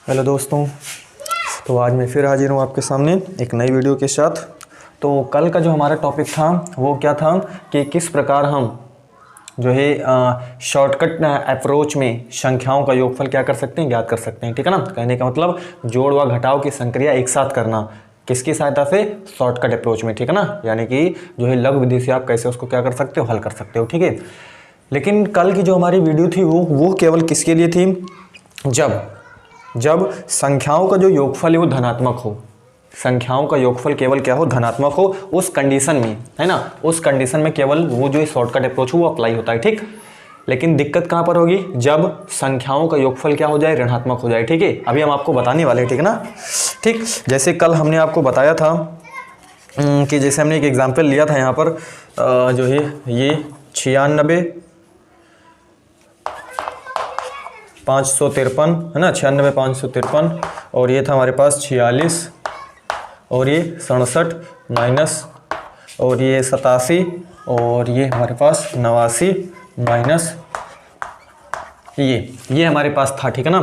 Hello दोस्तों। तो आज मैं फिर हाजिर हूँ आपके सामने एक नई वीडियो के साथ। तो कल का जो हमारा टॉपिक था वो क्या था कि किस प्रकार हम जो है शॉर्टकट अप्रोच में संख्याओं का योगफल क्या कर सकते हैं, ज्ञात कर सकते हैं। ठीक है ना। कहने का मतलब जोड़ व घटाव की संक्रिया एक साथ करना किसकी सहायता से, शॉर्टकट अप्रोच में। ठीक है ना। यानी कि जो है लघु विधि से आप कैसे उसको क्या कर सकते हो, हल कर सकते हो। ठीक है। लेकिन कल की जो हमारी वीडियो थी वो केवल किसके लिए थी, जब संख्याओं का जो योगफल है वो धनात्मक हो। संख्याओं का योगफल केवल क्या हो, धनात्मक हो। उस कंडीशन में, है ना, उस कंडीशन में केवल वो जो शॉर्टकट अप्रोच हो वो अप्लाई होता है। ठीक। लेकिन दिक्कत कहाँ पर होगी, जब संख्याओं का योगफल क्या हो जाए, ऋणात्मक हो जाए। ठीक है। अभी हम आपको बताने वाले हैं। ठीक है ना। ठीक। जैसे कल हमने आपको बताया था कि जैसे हमने एक एग्जाम्पल लिया था यहाँ पर जो है ये 96 553 है ना, 96 553 और ये था हमारे पास 46 और ये 67 माइनस और ये 87 और ये हमारे पास 89 माइनस ये हमारे पास था। ठीक है ना।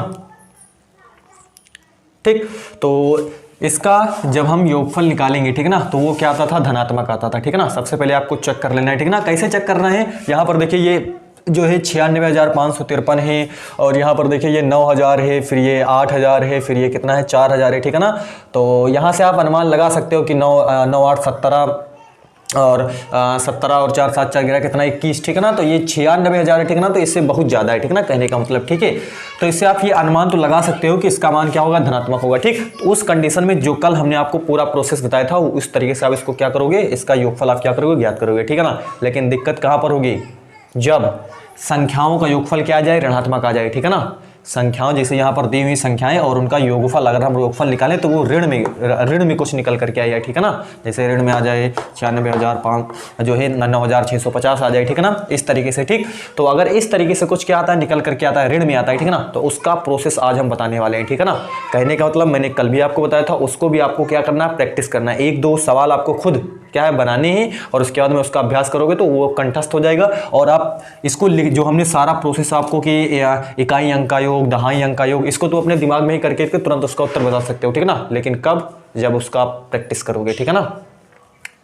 ठीक। तो इसका जब हम योगफल निकालेंगे, ठीक है ना, तो वो क्या आता था, धनात्मक आता था। ठीक है ना। सबसे पहले आपको चेक कर लेना है। ठीक है ना। कैसे चेक करना है, यहाँ पर देखिए ये जो है 96,553 है और यहाँ पर देखिए ये 9,000 है, फिर ये 8,000 है, फिर ये कितना है 4,000 है। ठीक है ना। तो यहाँ से आप अनुमान लगा सकते हो कि 9 8 17 और 17 और 4 7 4 11 कितना 21। ठीक है ना। तो ये 96,000 है। ठीक है ना। तो इससे बहुत ज़्यादा है। ठीक है ना, कहने का मतलब। ठीक है। तो इससे आप ये अनुमान तो लगा सकते हो कि इसका मान क्या होगा, धनात्मक होगा। ठीक। तो उस कंडीशन में जो कल हमने आपको पूरा प्रोसेस बताया था उस तरीके से आप इसको क्या करोगे, इसका योगफल आप क्या करोगे, ज्ञात करोगे। ठीक है ना। लेकिन दिक्कत कहाँ पर होगी, जब संख्याओं का योगफल क्या आ जाए, ऋणात्मक आ जाए। ठीक है ना। संख्याओं जैसे यहाँ पर दी हुई संख्याएं और उनका योगफल अगर हम योगफल निकालें तो वो ऋण में कुछ निकल करके आ जाए। ठीक है ना। जैसे ऋण में आ जाए 96,005 जो है 9,650 आ जाए। ठीक है ना, इस तरीके से। ठीक। तो अगर इस तरीके से कुछ क्या आता है, निकल करके आता है, ऋण में आता है। ठीक है ना। तो उसका प्रोसेस आज हम बताने वाले हैं। ठीक है ना। कहने का मतलब मैंने कल भी आपको बताया था, उसको भी आपको क्या करना है, प्रैक्टिस करना है। 1-2 सवाल आपको खुद क्या है बनाने हैं और उसके बाद में उसका अभ्यास करोगे तो वो कंठस्थ हो जाएगा और आप इसको जो हमने सारा प्रोसेस आपको कि इकाई अंक का योग, दहाई अंक का योग, इसको तो अपने दिमाग में ही करके तुरंत उसका उत्तर बता सकते हो। ठीक है ना। लेकिन कब, जब उसका आप प्रैक्टिस करोगे। ठीक है ना।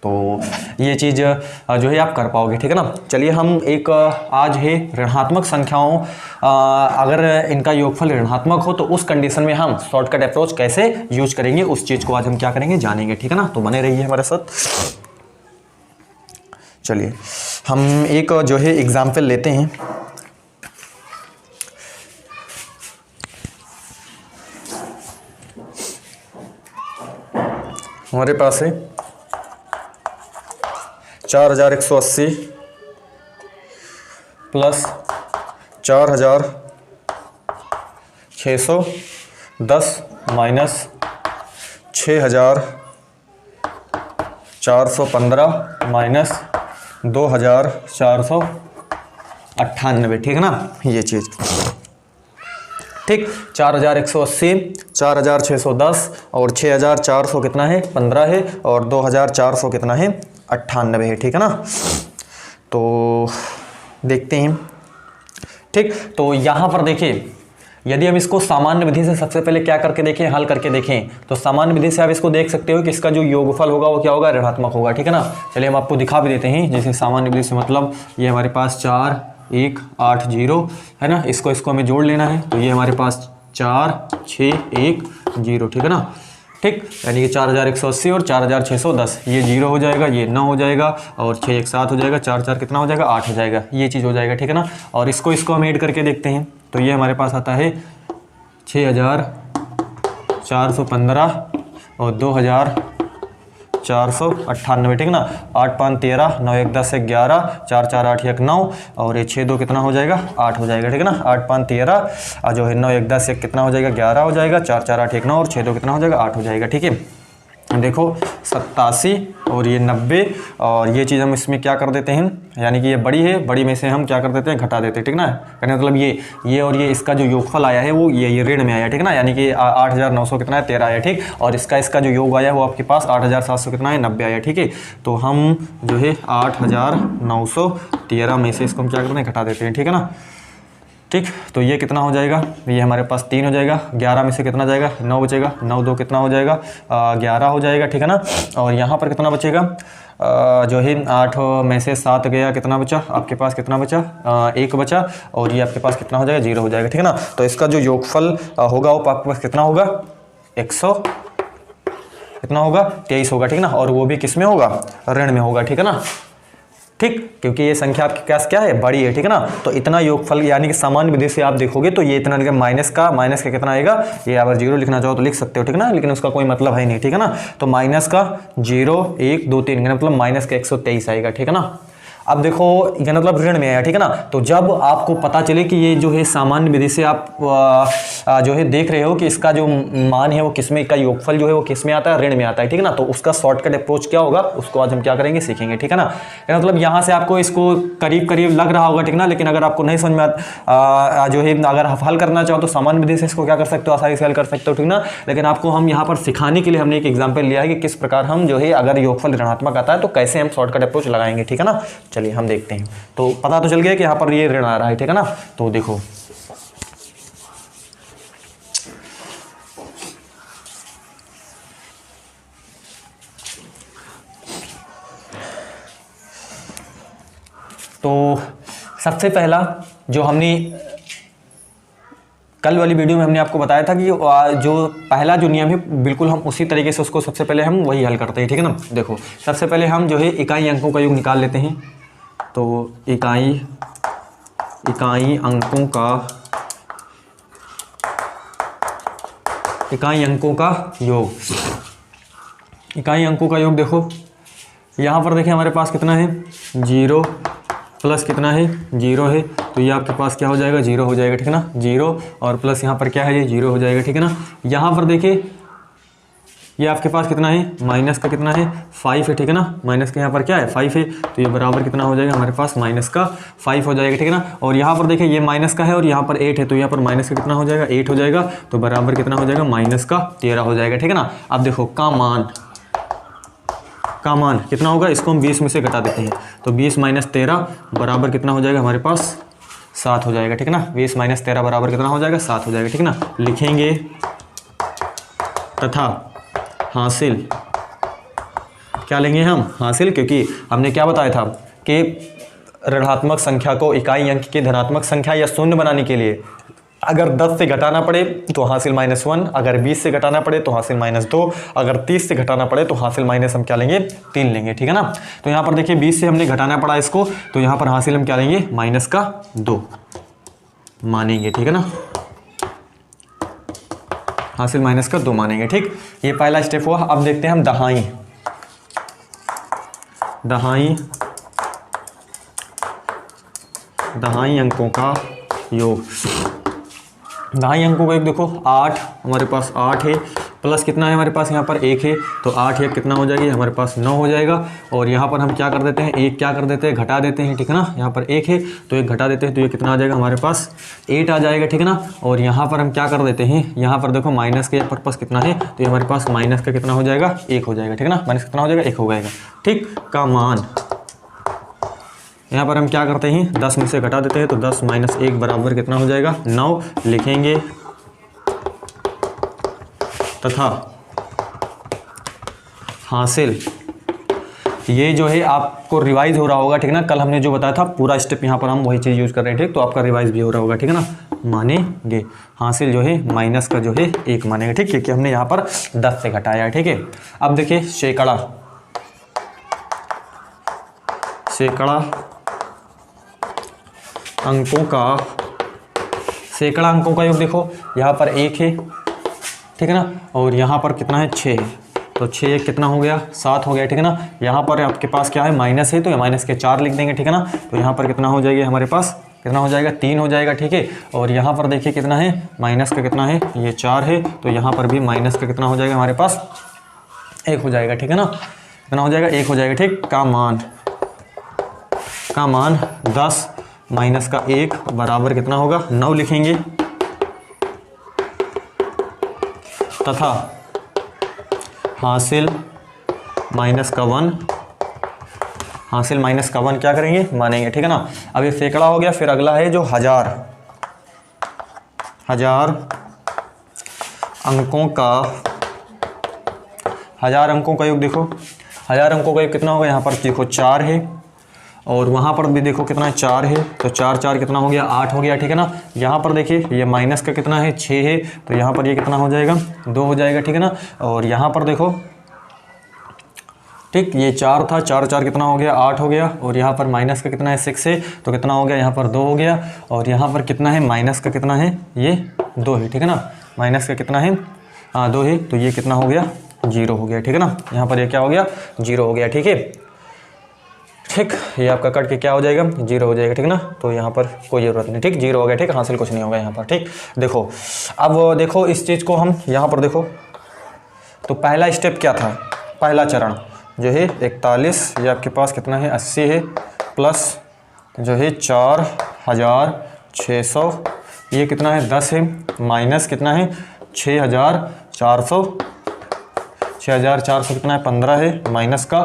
तो ये चीज़ जो है आप कर पाओगे। ठीक है ना। चलिए हम एक आज है ऋणात्मक संख्याओं, अगर इनका योगफल ऋणात्मक हो तो उस कंडीशन में हम शॉर्टकट अप्रोच कैसे यूज करेंगे, उस चीज़ को आज हम क्या करेंगे, जानेंगे। ठीक है ना। तो बने रहिए हमारे साथ। चलिए हम एक जो है एग्जाम्पल लेते हैं। हमारे पास है 4,180 प्लस 4,610 माइनस 6,415 माइनस 2,498। ठीक है ना, ये चीज़। ठीक। 4,180, 4,610 और 6,400 कितना है, 15 है और 2,400 कितना है, 98 है। ठीक है ना। तो देखते हैं। ठीक। तो यहाँ पर देखिए, यदि हम इसको सामान्य विधि से सबसे पहले क्या करके देखें, हल करके देखें, तो सामान्य विधि से आप इसको देख सकते हो कि इसका जो योगफल होगा वो क्या होगा, ऋणात्मक होगा। ठीक है ना। चलिए हम आपको दिखा भी देते हैं। जैसे सामान्य विधि से मतलब ये हमारे पास 4 1 8 0 है ना, इसको हमें जोड़ लेना है। तो ये हमारे पास 4 6 1 0। ठीक है ना। ठीक। यानी कि 4,180 और 4,610 ये 0 हो जाएगा, ये 9 हो जाएगा और 6 1 7 हो जाएगा, 4 4 कितना हो जाएगा, 8 हो जाएगा। ये चीज़ हो जाएगा। ठीक है ना। और इसको हम ऐड करके देखते हैं। तो ये हमारे पास आता है 6,415 और 2,498। ठीक है ना। 8 5 13, 9 1 10 11, 4 4 8 1 9 और ये 6 2 कितना हो जाएगा, 8 हो जाएगा। ठीक है ना। 8 5 13 जो है 9 1 10 1 कितना हो जाएगा, 11 हो जाएगा, 4 4 8 1 9 और 6 2 कितना हो जाएगा, 8 हो जाएगा। ठीक है। देखो 87 और ये 90 और ये चीज़ हम इसमें क्या कर देते हैं, यानी कि ये बड़ी है, बड़ी में से हम क्या कर देते हैं, घटा देते हैं। ठीक ना। कहने मतलब ये और ये इसका जो योगफल आया है वो ये ऋण में आया। ठीक ना। यानी कि 8,900 कितना है, 13 आया। ठीक। और इसका जो योग आया वो आपके पास 8,700 कितना है, 90 आया। ठीक है। तो हम जो है 8,913 में से इसको हम क्या करते हैं, घटा देते हैं। ठीक है ना। ठीक। तो ये कितना हो जाएगा, ये हमारे पास 3 हो जाएगा, 11 में से कितना जाएगा, 9 बचेगा, 9 2 कितना हो जाएगा, 11 हो जाएगा, ठीक है ना। और यहाँ पर कितना बचेगा, जो है 8 में से 7 गया, कितना बचा आपके पास, कितना बचा, 1 बचा, और ये आपके पास कितना हो जाएगा, 0 हो जाएगा, ठीक है ना। तो इसका जो योगफल होगा वो आपके पास कितना होगा, 100 कितना होगा, 23 होगा, ठीक है ना। और वो भी किस में होगा, ऋण में होगा, ठीक है ना। ठीक, क्योंकि ये संख्या आपके पास क्या है, बड़ी है, ठीक है ना। तो इतना योगफल यानी कि सामान्य विधि से आप देखोगे तो ये इतना माइनस का कितना आएगा, ये अगर 0 लिखना चाहो तो लिख सकते हो, ठीक है ना, लेकिन उसका कोई मतलब है नहीं, ठीक है ना। तो माइनस का 0 1 2 3 मतलब माइनस का 123 आएगा, ठीक है ना। अब देखो ये मतलब ऋण में आया, ठीक है ना। तो जब आपको पता चले कि ये जो है सामान्य विधि से आप जो है देख रहे हो कि इसका जो मान है वो किसमें, का योगफल जो है वो किसमें आता है, ऋण में आता है, ठीक है ना। तो उसका शॉर्टकट अप्रोच क्या होगा, उसको आज हम क्या करेंगे, सीखेंगे, ठीक है ना। मतलब यहाँ से आपको इसको करीब करीब लग रहा होगा, ठीक है ना। लेकिन अगर आपको नहीं समझ में जो है अगर हल करना चाहो तो सामान्य विधि से इसको क्या कर सकते हो, आसानी से हल कर सकते हो, ठीक ना। लेकिन आपको हम यहाँ पर सिखाने के लिए हमने एक एग्जाम्पल लिया है कि किस प्रकार हम जो है अगर योगफल ऋणात्मक आता है तो कैसे हम शॉर्टकट अप्रोच लगाएंगे, ठीक है ना। चलिए हम देखते हैं। तो पता तो चल गया कि यहाँ पर ये ऋण आ रहा है, ठीक है ना। तो देखो तो सबसे पहला जो हमने कल वाली वीडियो में हमने आपको बताया था कि जो पहला जो नियम है बिल्कुल हम उसी तरीके से उसको सबसे पहले हम वही हल करते हैं, ठीक है ना। देखो सबसे पहले हम जो है इकाई अंकों का योग निकाल लेते हैं। तो इकाई अंकों का योग, इकाई अंकों का योग देखो यहाँ पर देखिए हमारे पास कितना है, 0 प्लस कितना है, 0 है। तो ये आपके पास क्या हो जाएगा, 0 हो जाएगा, ठीक है ना। 0 और प्लस यहाँ पर क्या है, ये 0 हो जाएगा, ठीक है ना। यहाँ पर देखिए ये आपके पास कितना है, माइनस का कितना है, 5 है, ठीक है ना। माइनस का यहाँ पर क्या है, 5 है। तो ये बराबर कितना हो जाएगा हमारे पास, माइनस का 5 हो जाएगा, ठीक है ना। और यहाँ पर देखिए ये माइनस का है और यहाँ पर 8 है, तो यहाँ पर माइनस का कितना हो जाएगा, 8 हो जाएगा। तो बराबर कितना हो जाएगा, माइनस का 13 हो जाएगा, ठीक है ना। अब देखो का मान कितना होगा, इसको हम 20 में से घटा देते हैं। तो 20 माइनस 13 बराबर कितना हो जाएगा हमारे पास, 7 हो जाएगा, ठीक है ना। 20 माइनस 13 बराबर कितना हो जाएगा, 7 हो जाएगा, ठीक है ना। लिखेंगे तथा हासिल, क्या लेंगे हम, हासिल, क्योंकि हमने क्या बताया था कि ऋणात्मक संख्या को इकाई अंक की धनात्मक संख्या या शून्य बनाने के लिए अगर 10 से घटाना पड़े तो हासिल -1, अगर 20 से घटाना पड़े तो हासिल -2, अगर 30 से घटाना पड़े तो हासिल माइनस हम क्या लेंगे, 3 लेंगे, ठीक है ना। तो यहाँ पर देखिए 20 से हमने घटाना पड़ा इसको, तो यहाँ पर हासिल हम क्या लेंगे, -2 मानेंगे, ठीक है ना। हासिल -2 मानेंगे, ठीक। ये पहला स्टेप हुआ। अब देखते हैं हम दहाई अंकों का योग। दहाई अंकों का योग देखो 8 हमारे पास 8 है, प्लस कितना है हमारे पास यहाँ पर 1 है। तो 8 1 कितना हो जाएगी हमारे पास 9 हो जाएगा। और यहाँ पर हम क्या कर देते हैं, एक क्या कर देते हैं, घटा देते हैं, ठीक है ना। यहाँ पर 1 है तो एक घटा देते हैं, तो ये कितना आ जाएगा हमारे पास 8 आ जाएगा, ठीक है ना। और यहाँ पर हम क्या कर देते हैं, यहाँ पर देखो माइनस के पर्पस कितना है, तो ये हमारे पास माइनस का कितना हो जाएगा, 1 हो जाएगा, ठीक है ना। माइनस कितना हो जाएगा, 1 हो जाएगा, ठीक। का मान यहाँ पर हम क्या करते हैं, 10 में से घटा देते हैं। तो 10 माइनस 1 बराबर कितना हो जाएगा, 9 लिखेंगे तथा हासिल, ये जो है आपको रिवाइज हो रहा होगा, ठीक है ना। कल हमने जो बताया था पूरा स्टेप यहाँ पर हम वही चीज़ यूज कर रहे हैं, ठीक। तो आपका रिवाइज भी हो रहा होगा, ठीक है ना। मानेंगे हासिल जो है माइनस का जो है 1 मानेंगे, ठीक, क्योंकि हमने यहाँ पर 10 से घटाया, ठीक है। अब देखिए शेकड़ा सैकड़ा अंकों का योग देखो, यहाँ पर 1 है, ठीक है ना। और यहाँ पर कितना है, 6 है। तो 6 कितना हो गया, 7 हो गया, ठीक है ना। यहाँ पर आपके पास क्या है, माइनस है, तो ये माइनस के 4 लिख देंगे, ठीक है ना। तो यहाँ पर कितना हो जाएगा हमारे पास, कितना हो जाएगा, 3 हो जाएगा, ठीक है। और यहाँ पर देखिए कितना है, माइनस का कितना है, ये 4 है। तो यहाँ पर भी माइनस का कितना हो जाएगा हमारे पास, 1 हो जाएगा, ठीक है ना। कितना हो जाएगा, 1 हो जाएगा, ठीक। का मान 10 माइनस का 1 बराबर कितना होगा, 9 लिखेंगे तथा हासिल माइनस का 1 क्या करेंगे, मानेंगे, ठीक है ना। अब ये सैकड़ा हो गया। फिर अगला है जो 1000, 1000 अंकों का योग देखो, 1000 अंकों का योग कितना होगा, यहाँ पर देखो 4 है और वहाँ पर भी देखो कितना है 4 है, तो 4 4 कितना हो गया 8 हो गया, ठीक है ना। यहाँ पर देखिए ये माइनस का कितना है 6 है, तो यहाँ पर ये कितना हो जाएगा 2 हो जाएगा, ठीक है ना। और यहाँ पर देखो ठीक, ये 4 था, 4 4 कितना हो गया 8 हो गया, और यहाँ पर माइनस का कितना है 6 है, तो कितना हो गया यहाँ पर 2 हो गया, और यहाँ पर कितना है माइनस का कितना है ये 2 है, ठीक है ना। माइनस का कितना है 2 है, तो ये कितना हो गया 0 हो गया, ठीक है ना। यहाँ पर ये क्या हो गया 0 हो गया, ठीक है। ठीक, ये आपका कट के क्या हो जाएगा 0 हो जाएगा, ठीक है ना। तो यहाँ पर कोई ज़रूरत नहीं, ठीक 0 हो गया, ठीक, हासिल कुछ नहीं होगा यहाँ पर, ठीक। देखो अब देखो इस चीज़ को हम यहाँ पर देखो, तो पहला स्टेप क्या था, पहला चरण जो है 41, ये आपके पास कितना है 80 है, प्लस जो है 4600, ये कितना है 10 है, माइनस कितना है 6400 कितना है 15 है, माइनस का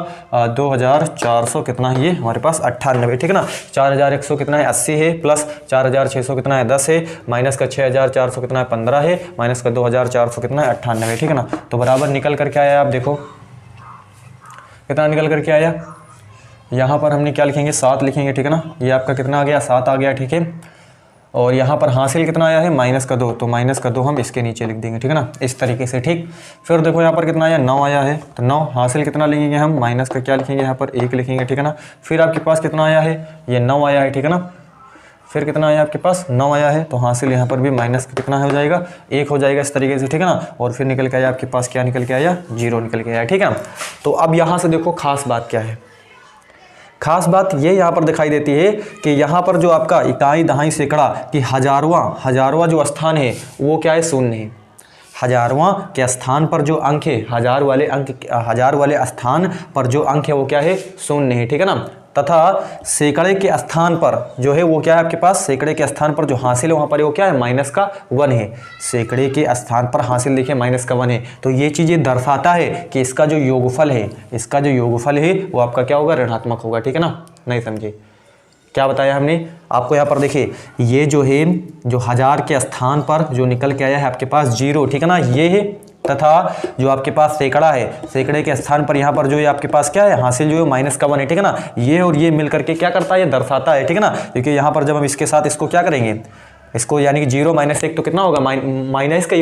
2400 कितना है ये हमारे पास 98, ठीक है ना। 4100 कितना है 80 है, प्लस 4600 कितना है 10 है, माइनस का 6400 कितना है 15 है, माइनस का 2400 कितना है 98, ठीक है ना। तो बराबर निकल कर क्या आया, आप देखो कितना निकल कर क्या आया, यहाँ पर हमने क्या लिखेंगे 7 लिखेंगे, ठीक है ना। ये आपका कितना आ गया 7 आ गया, ठीक है। और यहाँ पर हासिल कितना आया है माइनस का 2, तो माइनस का 2 हम इसके नीचे लिख देंगे, ठीक है ना, इस तरीके से, ठीक। फिर देखो यहाँ पर कितना आया 9 आया है, तो 9 हासिल कितना लिखेंगे हम, माइनस का क्या लिखेंगे यहाँ पर 1 लिखेंगे, ठीक है ना। फिर आपके पास कितना आया है, ये 9 आया है, ठीक है ना। फिर कितना आया आपके पास 9 आया है, तो हासिल यहाँ पर भी माइनस का कितना हो जाएगा 1 हो जाएगा, इस तरीके से, ठीक है ना। और फिर निकल के आया आपके पास क्या निकल के आया 0 निकल के आया, ठीक है। तो अब यहाँ से देखो खास बात क्या है, खास बात ये यहाँ पर दिखाई देती है कि यहाँ पर जो आपका इकाई दहाई सैकड़ा कि हजारवां जो स्थान है वो क्या है 0 है। हजारवां के स्थान पर जो अंक है, हजार वाले स्थान पर जो अंक है वो क्या है 0 है, ठीक है ना। तथा सैकड़े के स्थान पर जो है वो क्या है आपके पास, सैकड़े के स्थान पर जो हासिल है वहाँ पर वो क्या है माइनस का 1 है। सैकड़े के स्थान पर हासिल देखिए माइनस का 1 है, तो ये चीज़ ये दर्शाता है कि इसका जो योगफल है वो आपका क्या होगा ऋणात्मक होगा, ठीक है ना। नहीं समझे क्या बताया हमने आपको, यहाँ पर देखिए ये जो है जो हजार के स्थान पर जो निकल के आया है आपके पास 0, ठीक है ना, ये है। तथा जो आपके पास सैकड़ा है, सैकड़े के स्थान पर यहाँ पर जो है आपके पास क्या है हासिल जो है माइनस का 1 है, ठीक है ना। ये और ये मिल करके क्या करता है, ये दर्शाता है, ठीक है ना। क्योंकि यहाँ पर जब हम इसके साथ इसको क्या करेंगे, इसको यानी कि 0 - 1 तो कितना होगा माइनस का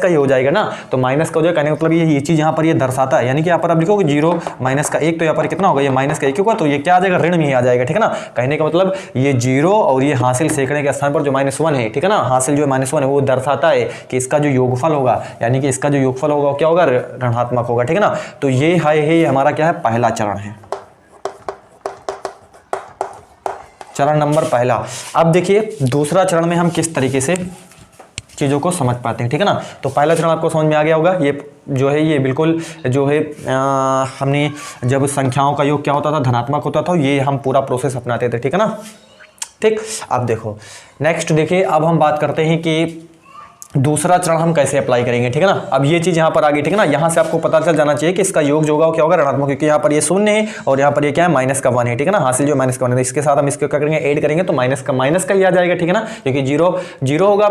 ही हो जाएगा ना। तो माइनस का हो जाएगा, कहने का मतलब ये चीज़ यहाँ पर ये दर्शाता है, यानी कि यहाँ पर आप लिखोगे 0 - 1, तो यहाँ पर कितना होगा ये माइनस का 1 होगा, तो ये क्या आ जाएगा ऋण में ही आ जाएगा, ठीक है ना। कहने का मतलब ये 0 और ये हासिल सैकड़े के स्थान पर जो -1 है, ठीक है ना, हासिल जो -1 है वो दर्शाता है कि इसका जो योगफल होगा, यानी कि इसका जो योगफल होगा वो क्या होगा ऋणात्मक होगा, ठीक है ना। तो ये है हमारा क्या है पहला चरण है, चरण नंबर पहला। अब देखिए दूसरा चरण में हम किस तरीके से चीज़ों को समझ पाते हैं, ठीक है ना। तो पहला चरण आपको समझ में आ गया होगा, ये जो है ये बिल्कुल जो है हमने जब संख्याओं का योग क्या होता था धनात्मक होता था, ये हम पूरा प्रोसेस अपनाते थे, ठीक है ना। ठीक, अब देखो नेक्स्ट देखिए, अब हम बात करते हैं कि दूसरा चरण हम कैसे अप्लाई करेंगे, ठीक है ना। अब ये चीज़ यहाँ पर आ गई, ठीक है ना। यहाँ से आपको पता चल जाना चाहिए कि इसका योग जो होगा क्या होगा ऋणात्मक, क्योंकि यहाँ पर ये 0 है और यहाँ पर ये क्या है माइनस का 1 है, ठीक है ना। हासिल जो माइनस का 1 है, इसके साथ हम इसको क्या करेंगे ऐड करेंगे तो माइनस का ही आ जाएगा, ठीक है ना। क्योंकि 0 होगा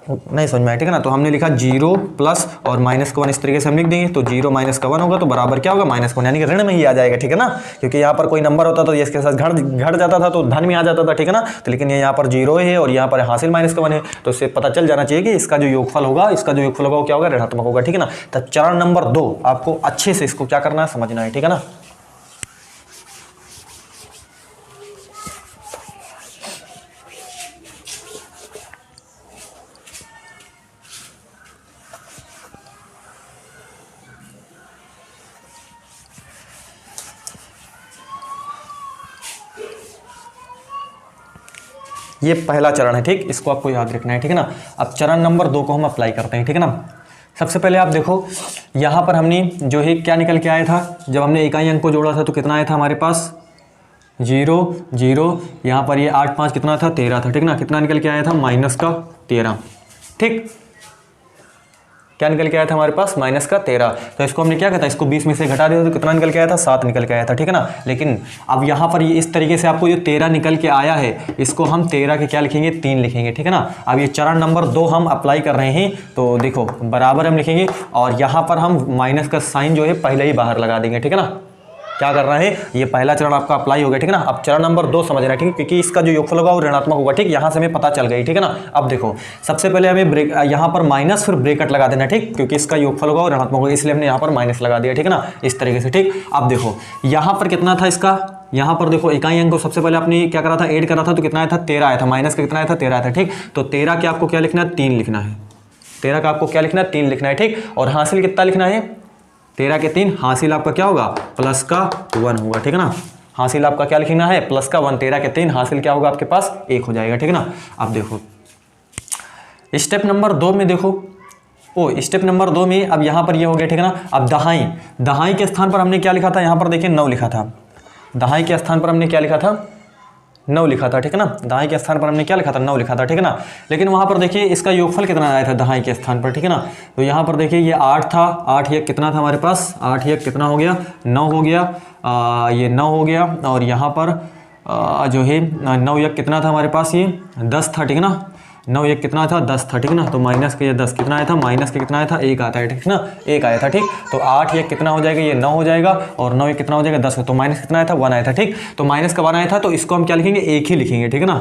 नहीं समझ में आया, ठीक है ना। तो हमने लिखा 0 प्लस और माइनस का 1 इस तरीके से हम लिख देंगे, तो 0 - 1 होगा तो बराबर क्या होगा -1, यानी कि ऋण में ही आ जाएगा, ठीक है ना। क्योंकि यहाँ पर कोई नंबर होता तो इसके साथ घट जाता था तो धन में आ जाता था, ठीक है ना। तो लेकिन ये यहाँ पर 0 है और यहाँ पर हासिल माइनस का 1 है, तो इससे पता चल जाना चाहिए कि इसका जो योगफल होगा, इसका जो योगफल होगा वो क्या होगा ऋणात्मक होगा, ठीक है ना। तो चरण नंबर 2 आपको अच्छे से इसको क्या करना है समझना है, ठीक है ना। ये पहला चरण है, ठीक, इसको आपको याद रखना है, ठीक है ना। अब चरण नंबर 2 को हम अप्लाई करते हैं, ठीक है ना। सबसे पहले आप देखो यहाँ पर हमने जो है क्या निकल के आया था, जब हमने इकाई अंक को जोड़ा था तो कितना आया था हमारे पास 0 0, यहाँ पर ये 8 5 कितना था 13 था, ठीक ना। कितना निकल के आया था -13, ठीक। क्या निकल के आया था हमारे पास माइनस का 13। तो इसको हमने क्या कहा था, इसको 20 में से घटा दिया तो कितना निकल के आया था, 7 निकल के आया था, ठीक है ना। लेकिन अब यहाँ पर ये इस तरीके से आपको जो 13 निकल के आया है इसको हम 13 के क्या लिखेंगे, 3 लिखेंगे, ठीक है ना। अब ये चरण नंबर 2 हम अप्लाई कर रहे हैं, तो देखो बराबर हम लिखेंगे और यहाँ पर हम माइनस का साइन जो है पहले ही बाहर लगा देंगे, ठीक है ना। क्या कर रहा है, ये पहला चरण आपका अप्लाई हो गया, ठीक है ना। अब चरण नंबर 2 समझना है, ठीक है, क्योंकि इसका जो योगफल होगा वो ऋणात्मक होगा, ठीक। यहाँ से हमें पता चल गई, ठीक है ना। अब देखो सबसे पहले हमें यहाँ पर माइनस फिर ब्रैकेट लगा देना, ठीक, क्योंकि इसका योगफल होगा वो ऋणात्मक होगा, इसलिए हमने यहाँ पर माइनस लगा दिया, ठीक है ना, इस तरीके से, ठीक। अब देखो यहाँ पर कितना था इसका, यहाँ पर देखो इकाई अंक को सबसे पहले आपने क्या करा था, ऐड करा था, तो कितना आया था, 13 आया था, माइनस का कितना आया था, 13 आया था, ठीक। तो 13 के आपको क्या लिखना है, 3 लिखना है, 13 का आपको क्या लिखना है, 3 लिखना है, ठीक। और हासिल कितना लिखना है, 13 के 3, हासिल आपका क्या होगा, प्लस का 1 होगा, ठीक है ना। हासिल आपका क्या लिखना है, प्लस का 1, 13 के 3, हासिल क्या होगा आपके पास 1 हो जाएगा, ठीक है ना। अब देखो स्टेप नंबर 2 में देखो, स्टेप नंबर 2 में अब यहाँ पर ये हो गया, ठीक है ना। अब दहाई के स्थान पर हमने क्या लिखा था, यहाँ पर देखिए 9 लिखा था, दहाई के स्थान पर हमने क्या लिखा था, 9 लिखा था, ठीक है ना। दहाई के स्थान पर हमने क्या लिखा था, 9 लिखा था, ठीक है ना। लेकिन वहाँ पर देखिए इसका योगफल कितना आया था दहाई के स्थान पर, ठीक है ना। तो यहाँ पर देखिए ये 8 था, 8 एक कितना था हमारे पास, 8 एक कितना हो गया, 9 हो गया, ये 9 हो गया, और यहाँ पर जो है 9 एक कितना था हमारे पास, ये 10 था, ठीक है ना। 9 एक कितना था, 10 था, ठीक है ना। तो माइनस का ये 10 कितना आया था, माइनस का कितना आया था, 1 आता है, ठीक है ना, 1 आया था, ठीक। तो 8 एक कितना हो जाएगा, ये 9 हो जाएगा, और 9 एक कितना हो जाएगा, 10, तो माइनस कितना आया था, 1 आया था, ठीक। तो माइनस का 1 आया था, तो इसको हम क्या लिखेंगे, 1 ही लिखेंगे, ठीक है ना।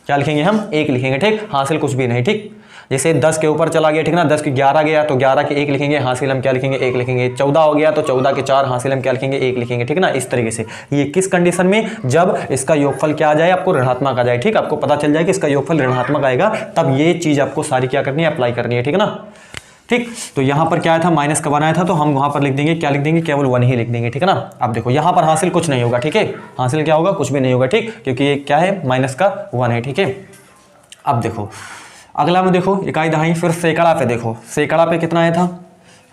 क्या लिखेंगे हम, 1 लिखेंगे, ठीक, हासिल कुछ भी नहीं, ठीक। जैसे 10 के ऊपर चला गया, ठीक ना, 10 के 11 गया तो 11 के 1 लिखेंगे, हासिल हम क्या लिखेंगे, 1 लिखेंगे। 14 हो गया तो 14 के 4, हासिल हम क्या लिखेंगे, 1 लिखेंगे, ठीक है ना। इस तरीके से ये किस कंडीशन में, जब इसका योगफल क्या आ जाए, आपको ऋणात्मक आ जाए, ठीक, आपको पता चल जाए कि इसका योगफल ऋणात्मक आएगा, तब ये चीज आपको सारी क्या करनी है, अप्लाई करनी है, ठीक है ना, ठीक। तो यहाँ पर क्या आया था, माइनस का 1 आया था, तो हम वहाँ पर लिख देंगे, क्या लिख देंगे, केवल 1 ही लिख देंगे, ठीक है ना। अब देखो यहाँ पर हासिल कुछ नहीं होगा, ठीक है, हासिल क्या होगा, कुछ भी नहीं होगा, ठीक, क्योंकि ये क्या है, माइनस का 1 है, ठीक है। अब देखो अगला में देखो इकाई दहाई, फिर सैकड़ा पे देखो, सैकड़ा पे कितना आया था,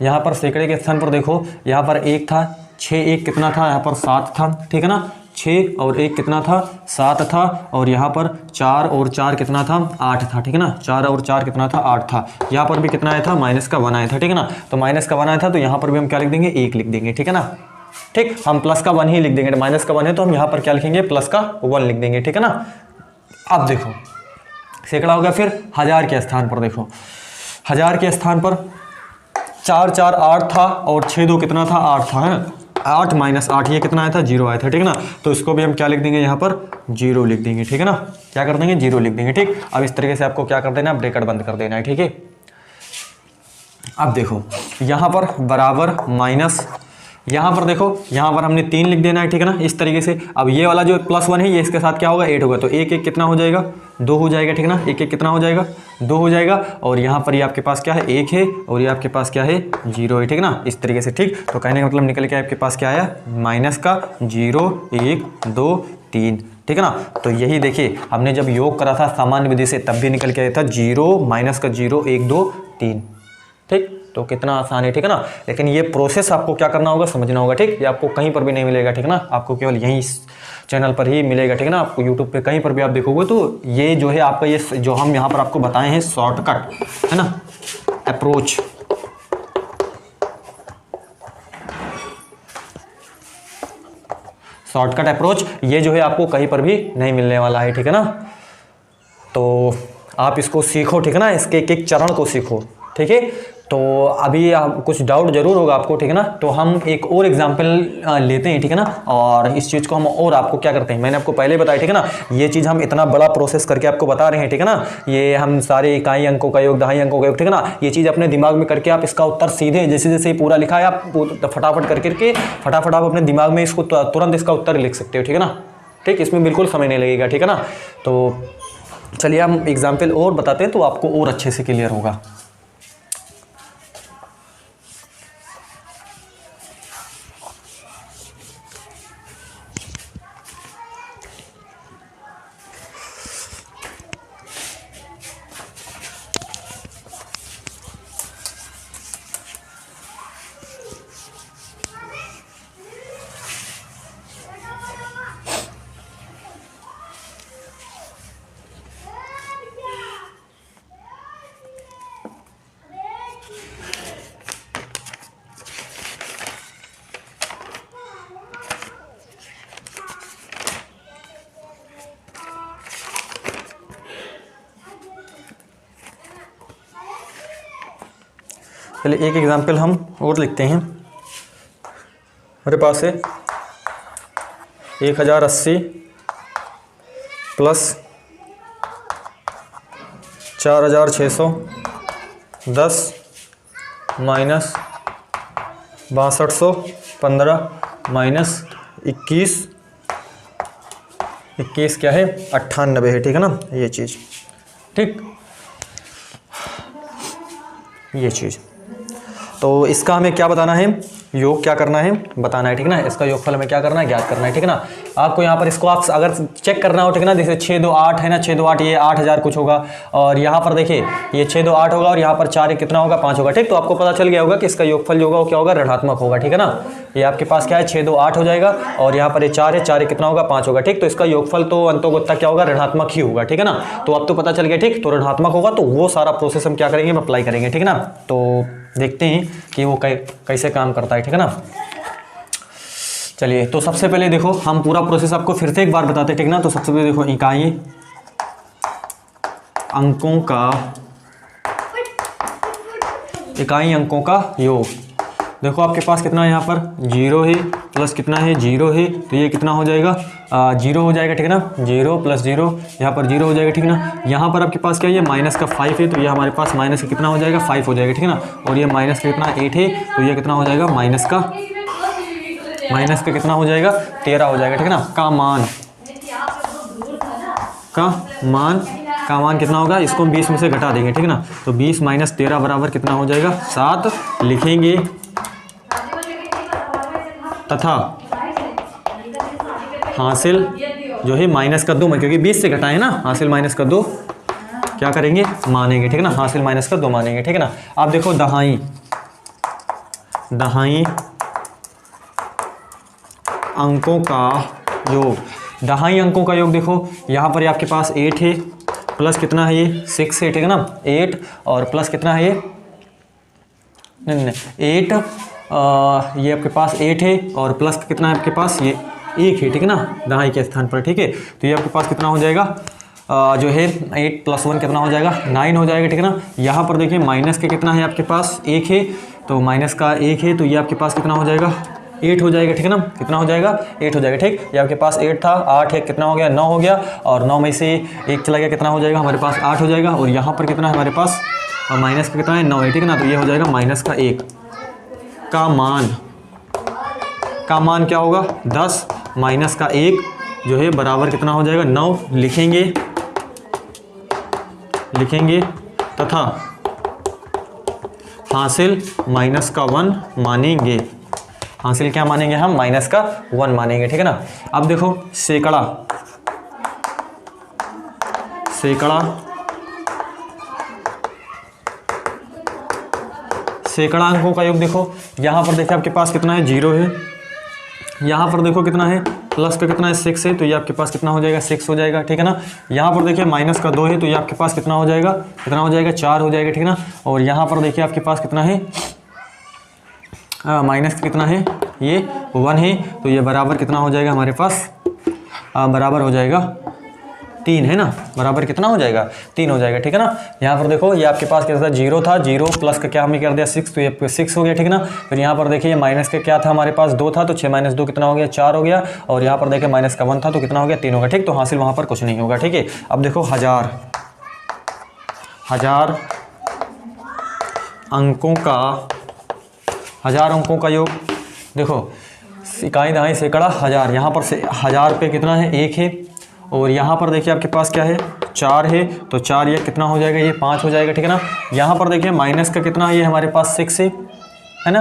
यहाँ पर सैकड़े के स्थान पर देखो, यहाँ पर 1 था, 6 1 कितना था, यहाँ पर 7 था, ठीक है ना। 6 और 1 कितना था, 7 था, और यहाँ पर 4 और 4 कितना था, 8 था, ठीक है ना। 4 और 4 कितना था, 8 था। यहाँ पर भी कितना आया था, माइनस का 1 आया था, ठीक है ना। तो माइनस का 1 आया था, तो यहाँ पर भी हम क्या लिख देंगे, 1 लिख देंगे, ठीक है ना, ठीक। हम प्लस का 1 ही लिख देंगे, माइनस का 1 है तो हम यहाँ पर क्या लिखेंगे, प्लस का 1 लिख देंगे, ठीक है ना। अब देखो सैकड़ा हो गया, फिर 1000 के स्थान पर देखो, 1000 के स्थान पर 4 4 8 था, और 6 2 कितना था, 8 था, है 8 माइनस 8 ये कितना आया था, 0 आया था, ठीक है ना। तो इसको भी हम क्या लिख देंगे, यहाँ पर 0 लिख देंगे, ठीक है ना। क्या कर देंगे, 0 लिख देंगे, ठीक। अब इस तरीके से आपको क्या कर देना है, ब्रैकेट बंद कर देना है, ठीक है। अब देखो यहाँ पर बराबर माइनस, यहाँ पर देखो, यहाँ पर हमने 3 लिख देना है, ठीक है ना, इस तरीके से। अब ये वाला जो +1 है ये इसके साथ क्या होगा, 8 होगा, तो 1 1 कितना हो जाएगा, 2 हो जाएगा, ठीक है ना। 1 1 कितना हो जाएगा, 2 हो जाएगा, और यहाँ पर ये आपके पास क्या है, 1 है, और ये आपके पास क्या है, 0 है, ठीक है ना, इस तरीके से, ठीक। तो कहने का मतलब निकल के आपके पास क्या आया, माइनस का 0 1 2 3, ठीक है ना। तो यही देखिए हमने जब योग करा था सामान्य विधि से, तब भी निकल के आया था 0 माइनस का 0 1 2 3, ठीक। तो कितना आसान है, ठीक है ना। लेकिन ये प्रोसेस आपको क्या करना होगा, समझना होगा, ठीक। ये आपको कहीं पर भी नहीं मिलेगा, ठीक है ना, आपको केवल यहीं चैनल पर ही मिलेगा, ठीक है ना। आपको यूट्यूब पे कहीं पर भी आप देखोगे तो ये जो है आपका, ये जो हम यहाँ पर आपको बताए हैं शॉर्टकट, है ना, अप्रोच, शॉर्टकट अप्रोच, ये जो है आपको कहीं पर भी नहीं मिलने वाला है, ठीक है ना। तो आप इसको सीखो, ठीक है ना, इसके एक एक चरण को सीखो, ठीक है। तो अभी आप कुछ डाउट जरूर होगा आपको, ठीक है ना। तो हम एक और एग्जांपल लेते हैं, ठीक है ना, और इस चीज़ को हम और आपको क्या करते हैं, मैंने आपको पहले बताया, ठीक है ना। ये चीज़ हम इतना बड़ा प्रोसेस करके आपको बता रहे हैं, ठीक है ना। ये हम सारे इकाई अंकों का योग, दहाई अंकों का योग, ठीक है ना, ये चीज़ अपने दिमाग में करके आप इसका उत्तर सीधे जैसे जैसे पूरा लिखा है आप फटाफट करके फटाफट आप अपने दिमाग में इसको तुरंत इसका उत्तर लिख सकते हो, ठीक है ना, ठीक। इसमें बिल्कुल समय नहीं लगेगा, ठीक है ना। तो चलिए हम एग्जाम्पल और बताते हैं तो आपको और अच्छे से क्लियर होगा। चलिए एक एग्जाम्पल हम और लिखते हैं। मेरे पास है 1080 प्लस 4610 माइनस 6215 माइनस 21 क्या है 98 है, ठीक है ना, ये चीज़, ठीक, ये चीज़। तो इसका हमें क्या बताना है, योग क्या करना है बताना है, ठीक है ना। इसका योगफल हमें क्या करना है, ज्ञात करना है, ठीक है ना। आपको यहाँ पर इसको आप अगर चेक करना हो, ठीक है ना, जैसे 628 है ना, 628 ये 8000 कुछ होगा, और यहाँ पर देखिए ये 628 होगा और यहाँ पर 4 ये कितना होगा 5 होगा, ठीक। तो आपको पता चल गया होगा कि इसका योगफल जो होगा वो क्या होगा, ऋणात्मक होगा, ठीक है ना। ये आपके पास क्या है 628 हो जाएगा और यहाँ पर ये 4 है, 4 ये कितना होगा 5 होगा, ठीक। तो इसका योगफल तो अंतोगत्ता क्या होगा, ऋणात्मक ही होगा, ठीक है ना। तो अब तो पता चल गया, ठीक। तो ऋणात्मक होगा तो वो सारा प्रोसेस हम क्या करेंगे, हम अप्लाई करेंगे, ठीक है ना। तो देखते हैं कि वो कैसे काम करता है, ठीक है ना। चलिए तो सबसे पहले देखो हम पूरा प्रोसेस आपको फिर से एक बार बताते हैं, ठीक ना। तो सबसे पहले देखो इकाई अंकों का योग। देखो आपके पास कितना है, यहाँ पर 0 है प्लस कितना है 0 है, तो ये कितना हो जाएगा 0 हो जाएगा, ठीक है ना। 0 प्लस 0 यहाँ पर 0 हो जाएगा, ठीक है ना। यहाँ पर आपके पास क्या है, ये माइनस का 5 है, तो ये हमारे पास माइनस का कितना हो जाएगा 5 हो जाएगा, ठीक है ना। और ये माइनस का कितना 8 है, तो ये कितना हो जाएगा माइनस का कितना हो जाएगा 13 हो जाएगा, ठीक है ना। का मान कितना होगा, इसको हम 20 में से घटा देंगे, ठीक है ना। तो 20 माइनस 13 बराबर कितना हो जाएगा 7 लिखेंगे, तथा हासिल जो है माइनस का 2 में, क्योंकि 20 से घटाए ना, हासिल माइनस का 2 क्या करेंगे मानेंगे, ठीक है ना। हासिल माइनस का 2 मानेंगे, ठीक है ना। आप देखो दहाई अंकों का योग, दहाई अंकों का योग देखो यहाँ पर आपके पास 8 है प्लस कितना है ये 6 है, ठीक है ना। 8 और प्लस कितना है ये 8 ये आपके पास 8 है और प्लस कितना है आपके पास ये 1 है, ठीक है ना, दहाई के स्थान पर, ठीक है। तो ये आपके पास कितना हो जाएगा जो है 8 + 1 कितना हो जाएगा 9 हो जाएगा, ठीक है ना। यहाँ पर देखिए माइनस के कितना है आपके पास 1 है, तो माइनस का 1 है, तो ये आपके पास कितना हो जाएगा 8 हो जाएगा, ठीक है ना। कितना हो जाएगा 8 हो जाएगा, ठीक। ये आपके पास 8 था, 8 है, कितना हो गया 9 हो गया, और 9 में से 1 चला गया, कितना हो जाएगा हमारे पास 8 हो जाएगा। और यहाँ पर कितना है हमारे पास माइनस का कितना है 9 है, ठीक है ना। तो ये हो जाएगा माइनस का 1 का मान क्या होगा 10 माइनस का 1 जो है बराबर कितना हो जाएगा 9 लिखेंगे तथा हासिल माइनस का 1 मानेंगे। हासिल क्या मानेंगे हम, माइनस का 1 मानेंगे, ठीक है ना। अब देखो सैकड़ा अंकों का योग देखो, यहाँ पर देखिए आपके पास कितना है 0 है, यहाँ पर देखो कितना है प्लस का कितना है 6 है, तो ये आपके पास कितना हो जाएगा 6 हो जाएगा, ठीक है ना। यहाँ पर देखिए माइनस का 2 है, तो ये आपके पास कितना हो जाएगा 4 हो जाएगा, ठीक है ना। और यहाँ पर देखिए आपके पास कितना है माइनस का कितना है ये 1 है, तो ये बराबर कितना हो जाएगा हमारे पास बराबर हो जाएगा 3 है ना, बराबर कितना हो जाएगा 3 हो जाएगा, ठीक है ना। यहाँ पर देखो ये आपके पास क्या था 0 था, 0 प्लस का क्या हमने कर दिया 6, तो ये 6 हो गया, ठीक है ना। फिर यहाँ पर देखिए माइनस का क्या था हमारे पास 2 था, तो 6 - 2 कितना हो गया 4 हो गया, और यहाँ पर देखिए माइनस का 1 था, तो कितना हो गया 3 होगा, ठीक। तो हासिल वहाँ पर कुछ नहीं होगा, ठीक है। अब देखो हजार अंकों का योग देखो, इकाई दहाई सैकड़ा हजार, यहाँ पर से 1000 पे कितना है 1 है, और यहाँ पर देखिए आपके पास क्या है 4 है, तो 4 ये कितना हो जाएगा ये 5 हो जाएगा, ठीक है ना। यहाँ पर देखिए माइनस का कितना है ये हमारे पास 6 है ना,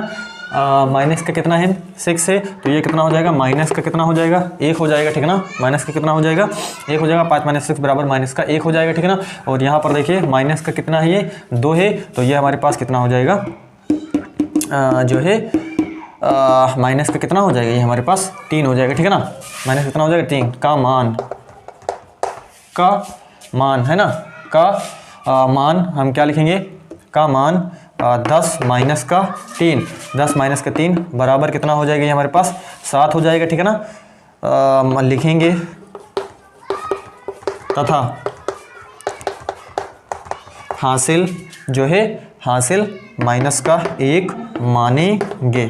माइनस का कितना है 6 है, तो ये कितना हो जाएगा माइनस का कितना हो जाएगा 1 हो जाएगा, ठीक है ना। माइनस का कितना हो जाएगा 1 हो जाएगा, 5 - 6 बराबर माइनस का 1 हो जाएगा, ठीक है ना। और यहाँ पर देखिए माइनस का कितना है ये 2 है, तो ये हमारे पास कितना हो जाएगा जो है माइनस का कितना हो जाएगा ये हमारे पास 3 हो जाएगा, ठीक है ना। माइनस कितना हो जाएगा 3 का मान है ना, का मान हम क्या लिखेंगे का मान 10 माइनस का 3 बराबर कितना हो जाएगा ये हमारे पास 7 हो जाएगा, ठीक है ना। लिखेंगे तथा हासिल जो है हासिल माइनस का 1 मानेंगे,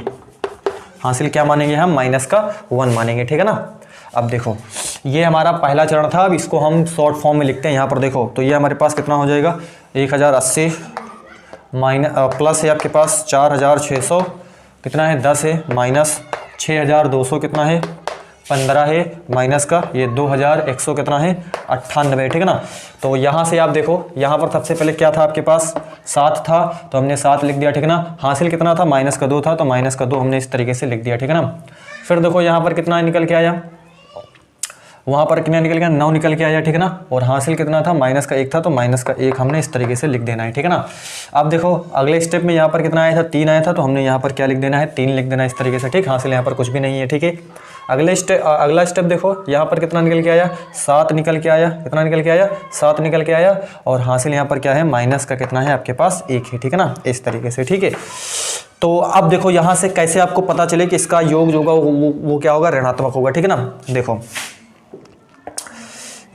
हासिल क्या मानेंगे हम, माइनस का 1 मानेंगे, ठीक है ना। अब देखो ये हमारा पहला चरण था, अब इसको हम शॉर्ट फॉर्म में लिखते हैं। यहाँ पर देखो तो ये हमारे पास कितना हो जाएगा, 1080 प्लस है आपके पास 4600 कितना है 10 है, माइनस 6200 कितना है 15 है, माइनस का ये 2100 कितना है 98, ठीक है ना। तो यहाँ से आप देखो यहाँ पर सबसे पहले क्या था आपके पास 7 था, तो हमने 7 लिख दिया, ठीक है ना। हासिल कितना था, माइनस का 2 था, तो माइनस का 2 हमने इस तरीके से लिख दिया, ठीक है ना। फिर देखो यहाँ पर कितना निकल के आया, वहाँ पर कितना निकल गया 9 निकल के आया, ठीक है ना। और हासिल कितना था, माइनस का 1 था, तो माइनस का 1 हमने इस तरीके से लिख देना है, ठीक है ना। अब देखो अगले स्टेप में यहाँ पर कितना आया था 3 आया था, तो हमने यहाँ पर क्या लिख देना है 3 लिख देना है इस तरीके से, ठीक। हासिल यहाँ पर कुछ भी नहीं है, ठीक है। अगला स्टेप देखो यहाँ पर कितना निकल के आया 7 निकल के आया, कितना निकल के आया 7 निकल के आया, और हासिल यहाँ पर क्या है माइनस का कितना है आपके पास 1 है, ठीक है ना, इस तरीके से, ठीक है। तो अब देखो यहाँ से कैसे आपको पता चले कि इसका योग जो होगा वो क्या होगा, ऋणात्मक होगा, ठीक है ना। देखो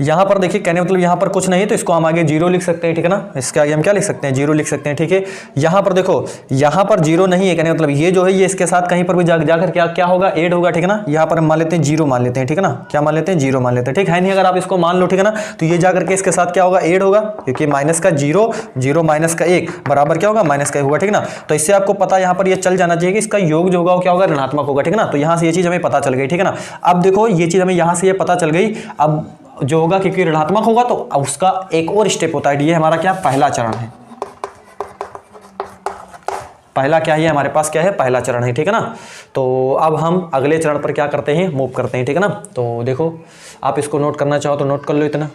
यहाँ पर देखिए कहने मतलब यहाँ पर कुछ नहीं है, तो इसको हम आगे 0 लिख सकते हैं, ठीक है ना। इसके आगे हम क्या लिख सकते हैं 0 लिख सकते हैं, ठीक है। यहाँ पर देखो यहाँ पर 0 नहीं है, कहने मतलब ये जो है ये इसके साथ कहीं पर भी जाकर क्या होगा ऐड होगा, ठीक है ना। यहाँ पर हम मान लेते हैं 0 मान लेते हैं, ठीक है ना। क्या मान लेते हैं 0 मान लेते हैं, ठीक है नहीं। अगर आप इसको मान लो, ठीक है ना, तो ये जाकर के इसके साथ क्या होगा ऐड होगा, क्योंकि माइनस का 0 माइनस का 1 बराबर क्या होगा माइनस का 1 होगा, ठीक है ना। तो इससे आपको पता यहाँ पर ये चल जाना चाहिए कि इसका योग जो होगा वो क्या होगा ऋणात्मक होगा, ठीक है ना। तो यहाँ से ये चीज़ हमें पता चल गई, ठीक है ना। अब देखो ये चीज़ हमें यहाँ से ये पता चल गई, अब जो होगा क्योंकि ऋणात्मक होगा तो उसका एक और स्टेप होता है, ये हमारा क्या पहला चरण है, पहला क्या है हमारे पास क्या है पहला चरण है, ठीक है ना। तो अब हम अगले चरण पर क्या करते हैं मूव करते हैं, ठीक है ना। तो देखो आप इसको नोट करना चाहो तो नोट कर लो इतना,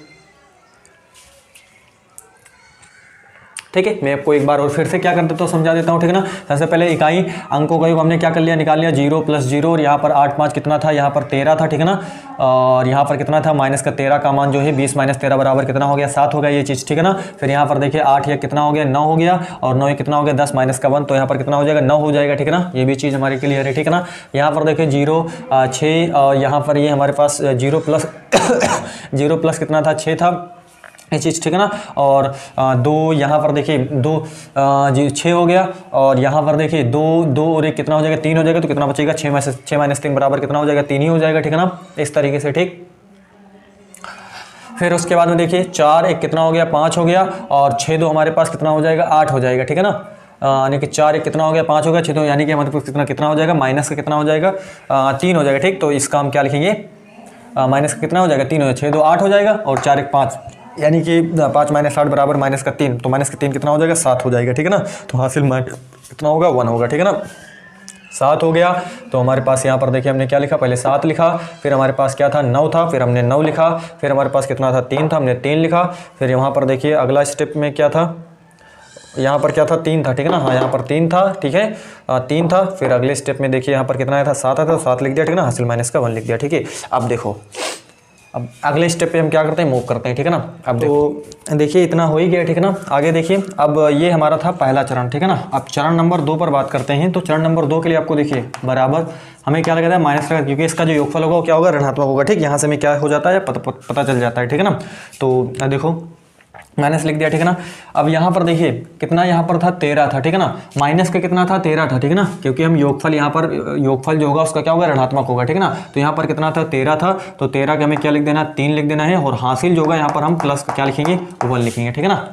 ठीक है। मैं आपको एक बार और फिर से क्या कर देता हूँ समझा देता हूँ, ठीक है ना। सबसे पहले इकाई अंकों का योग हमने क्या कर लिया निकाल लिया 0 + 0, और यहाँ पर 8 5 कितना था, यहाँ पर 13 था, ठीक है ना। और यहाँ पर कितना था माइनस का 13 का मान जो है 20 - 13 बराबर कितना हो गया 7 हो गया ये चीज़, ठीक है ना। फिर यहाँ पर देखिए 8 ये कितना हो गया 9 हो गया, और 9 कितना हो गया 10 माइनस का 1, तो यहाँ पर कितना हो जाएगा 9 हो जाएगा, ठीक है ना। ये भी चीज़ हमारी क्लियर है, ठीक है ना। यहाँ पर देखिए 0 6, यहाँ पर ये हमारे पास 0 प्लस 0 प्लस कितना था 6 था ये चीज़, ठीक है ना। और 2 यहाँ पर देखिए 2 6 हो गया, और यहाँ पर देखिए 2 और 1 कितना हो जाएगा 3 हो जाएगा, तो कितना बचेगा 6 माइनस 3 बराबर कितना हो जाएगा 3 ही हो जाएगा, ठीक है ना, इस तरीके से, ठीक। फिर उसके बाद में देखिए 4 1 कितना हो गया 5 हो गया, और 6 2 हमारे पास कितना हो जाएगा 8 हो जाएगा, ठीक है ना। यानी कि 4 1 कितना हो गया 5 हो गया, 6 2 यानी कि हमारे पास कितना हो जाएगा माइनस का कितना हो जाएगा 3 हो जाएगा, ठीक। तो इसका हम क्या लिखेंगे माइनस का कितना हो जाएगा 3 हो जाएगा, 6 2 8 हो जाएगा, और 4 1 5 यानी कि 5 - 8 बराबर माइनस का 3, तो माइनस का 3 कितना हो जाएगा 7 हो जाएगा, ठीक है ना। तो हासिल कितना होगा 1 होगा, ठीक है ना। 7 हो गया, तो हमारे पास यहाँ पर देखिए हमने क्या लिखा पहले 7 लिखा, फिर हमारे पास क्या था 9 था, फिर हमने 9 लिखा, फिर हमारे पास कितना था 3 था हमने 3 लिखा, फिर यहाँ पर देखिए अगला स्टेप में क्या था यहाँ पर क्या था 3 था, ठीक है ना। हाँ यहाँ पर 3 था, ठीक है 3 था। फिर अगले स्टेप में देखिए यहाँ पर कितना आया था 7 आया था, 7 लिख दिया, ठीक है ना। हासिल माइनस का 1 लिख दिया, ठीक है। अब देखो अब अगले स्टेप पे हम क्या करते हैं मूव करते हैं, ठीक है ना। अब तो देखिए इतना हो ही गया, ठीक है ना। आगे देखिए अब ये हमारा था पहला चरण, ठीक है ना। अब चरण नंबर 2 पर बात करते हैं। तो चरण नंबर 2 के लिए आपको देखिए बराबर हमें क्या लगा था माइनस लगा, क्योंकि इसका जो योगफल होगा वो क्या होगा ऋणात्मक होगा, ठीक। यहाँ से हमें क्या हो जाता है पता चल जाता है, ठीक है ना। तो देखो माइनस लिख दिया, ठीक है ना। अब यहाँ पर देखिए कितना यहाँ पर था 13 था, ठीक है ना। माइनस का कितना था 13 था, ठीक है ना, क्योंकि हम योगफल यहाँ पर योगफल जो होगा उसका क्या होगा ऋणात्मक होगा, ठीक है ना। तो यहाँ पर कितना था 13 था, तो 13 का हमें क्या लिख देना 3 लिख देना है, और हासिल जो होगा यहाँ पर हम प्लस क्या लिखेंगे 1 लिखेंगे, ठीक है ना।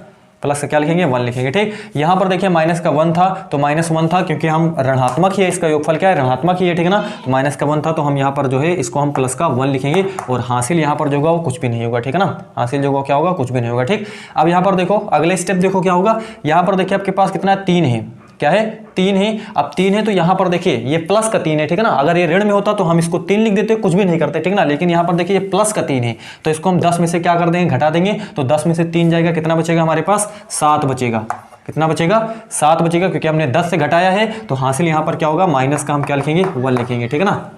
प्लस का क्या लिखेंगे 1 लिखेंगे, ठीक। यहाँ पर देखिए माइनस का 1 था, तो -1 था, क्योंकि हम ऋणात्मक ही है, इसका योगफल क्या है ऋणात्मक ही है, ठीक है ना। तो माइनस का 1 था, तो हम यहाँ पर जो है इसको हम प्लस का 1 लिखेंगे, और हासिल यहाँ पर जो होगा वो कुछ भी नहीं होगा, ठीक है ना। हासिल जो होगा क्या होगा कुछ भी नहीं होगा, ठीक। अब यहाँ पर देखो अगले स्टेप देखो क्या होगा। यहाँ पर देखिए आपके पास कितना 3 है, क्या है 3 है। अब 3 है तो यहाँ पर देखिए ये प्लस का 3 है, ठीक है ना। अगर ये ऋण में होता तो हम इसको 3 लिख देते, कुछ भी नहीं करते, ठीक ना। लेकिन यहाँ पर देखिए ये प्लस का 3 है, तो इसको हम 10 में से क्या कर देंगे घटा देंगे, तो 10 में से 3 जाएगा, कितना बचेगा हमारे पास 7 बचेगा। कितना बचेगा 7 बचेगा, क्योंकि हमने 10 से घटाया है। तो हासिल यहाँ पर क्या होगा माइनस का हम क्या लिखेंगे 1 लिखेंगे, ठीक है ना,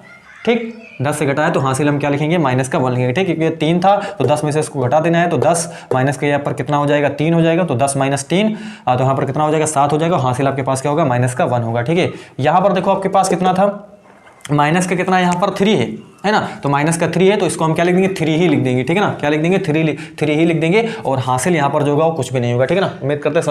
ठीक। 10 से घटाया तो हासिल हम क्या लिखेंगे माइनस का 1 लिखेंगे, ठीक। क्योंकि 3 था तो 10 में से इसको घटा देना है, तो 10 माइनस के यहाँ पर कितना हो जाएगा 3 हो जाएगा, तो 10 - 3 तो यहाँ पर कितना हो जाएगा 7 हो जाएगा। हासिल आपके पास क्या होगा माइनस का 1 होगा, ठीक है। यहाँ पर देखो आपके पास कितना था माइनस का कितना यहाँ पर 3 है ना, तो माइनस का 3 है तो इसको हम क्या लिख देंगे, 3 ही लिख देंगे, ठीक है ना, क्या लिख देंगे, 3 ही लिख देंगे। और हासिल यहाँ पर जो होगा वो कुछ भी नहीं होगा, ठीक है ना, उम्मीद करते हैं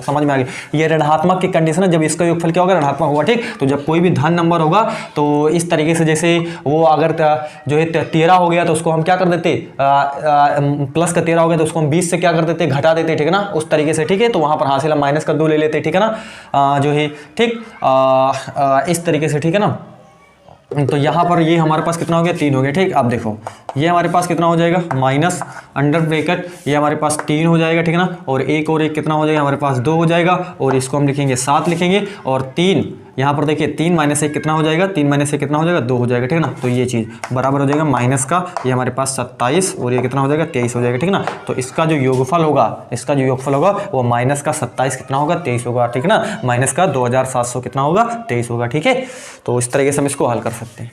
समझ में आ गया। ये ऋणात्मक की कंडीशन है, जब इसका योगफल क्या होगा, ऋणात्मक होगा, ठीक। तो जब कोई भी धन नंबर होगा तो इस तरीके से, जैसे वो अगर जो है 13 हो गया तो उसको हम क्या कर देते, प्लस का 13 हो गया तो उसको हम 20 से क्या कर देते, घटा देते, ठीक है ना, उस तरीके से, ठीक है। तो वहाँ पर हासिल हम माइनस का 2 ले लेते, ठीक है ना, जो है ठीक इस तरीके से, ठीक है ना। तो यहाँ पर ये हमारे पास कितना हो गया, 3 हो गया, ठीक। अब देखो ये हमारे पास कितना हो जाएगा, माइनस अंडर ब्रैकेट ये हमारे पास 3 हो जाएगा, ठीक है ना, और एक और एक कितना हो जाएगा, हमारे पास 2 हो जाएगा, और इसको हम लिखेंगे 7 लिखेंगे, और 3 यहाँ पर देखिए 3 माइनस 1 कितना हो जाएगा, 3 माइनस 1 कितना हो जाएगा, 2 हो जाएगा, ठीक है ना। तो ये चीज़ बराबर हो जाएगा माइनस का ये हमारे पास 27 और ये कितना हो जाएगा, 23 हो जाएगा, ठीक है ना। तो इसका जो योगफल होगा, वो माइनस का 27 कितना होगा, 23 होगा, ठीक है ना, माइनस का 2700 कितना होगा, 23 होगा, ठीक है। तो इस तरीके से हम इसको हल कर सकते हैं।